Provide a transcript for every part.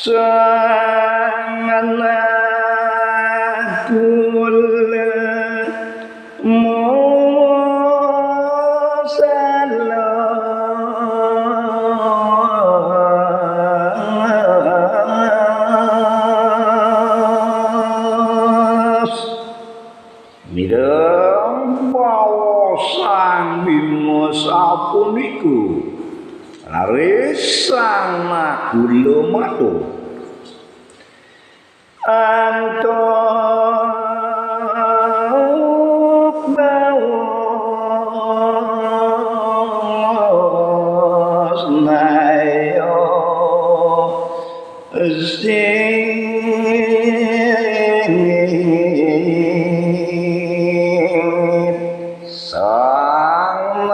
sanganakul musalas mireng pawosan Bima sapuniku laris kula matur antuk bawas nayo sang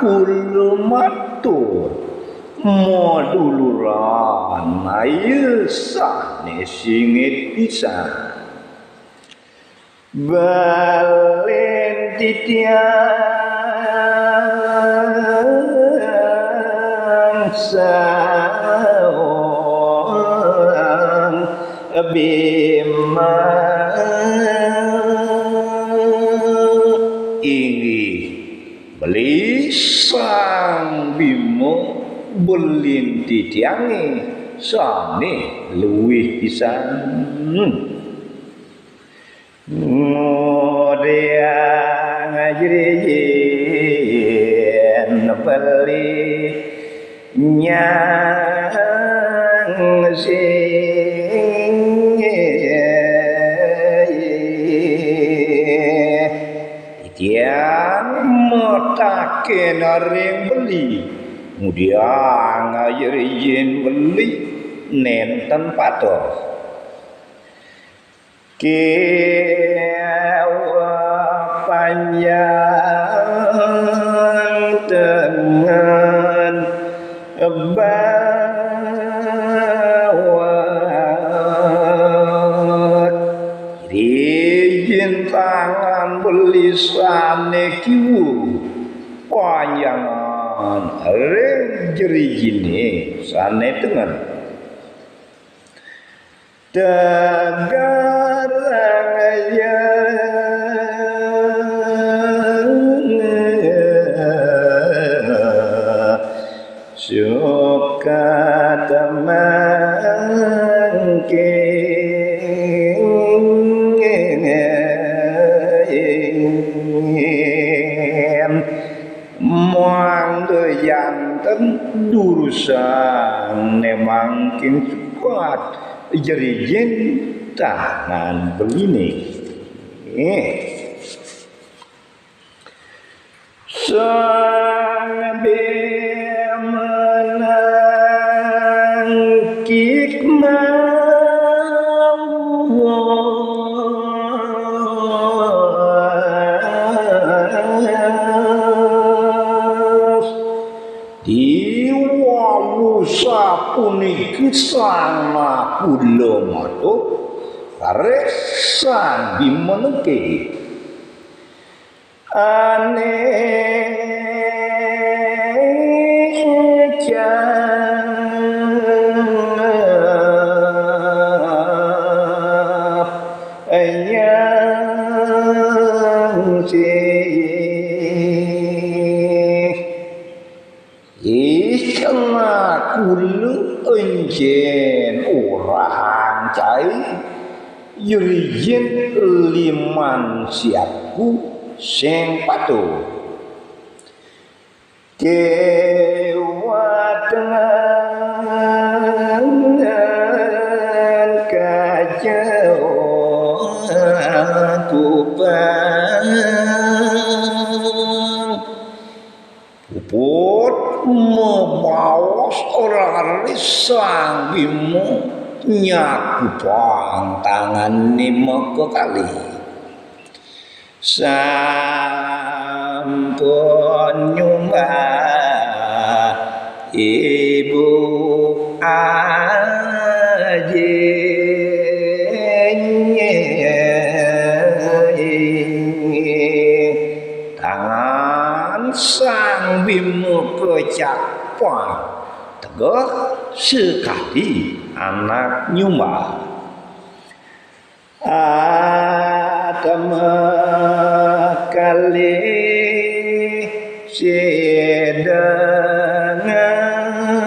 kula matur moduluran ayu sane singit pisan balen titiang saong Bima inggih beli sang Bima belin titiange sane luwih pisan ngodeang ajriyen beli nyang sing titiang motake naring beli kemudian ngayrin beli nenten patos kewa panjang dengan bawat izin tangan beli sane kiwu panjang areng jerijine sane tengen tegarang suka temangke muang yanten durusan nemangkin cepat jerijin tangan beline sang bemenang diwalu sapuniki sama kula matur karesan dimenengke kula enjen orang cai yurijin liman siapku sing patuh kewatengan kajatuban puput membawas orang risang Bima nyakupang tangan lima kali sampun nyumbah ibu aji tangan sang Bima kecapan teguh sekali anak nyumbang Adam kali sedang ngadeg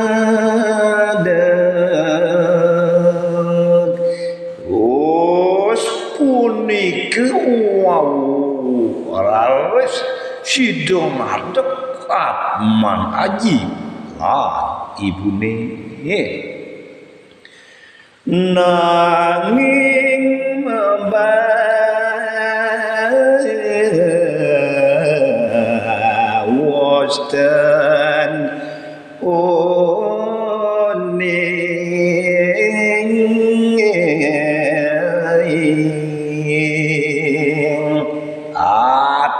us puniki wow rares sidong dekat man aji lah ibune nanging membawasten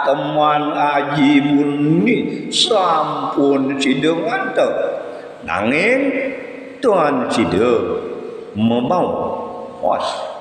teman aji muni sampun sideng antep nanging tuan sideng memau was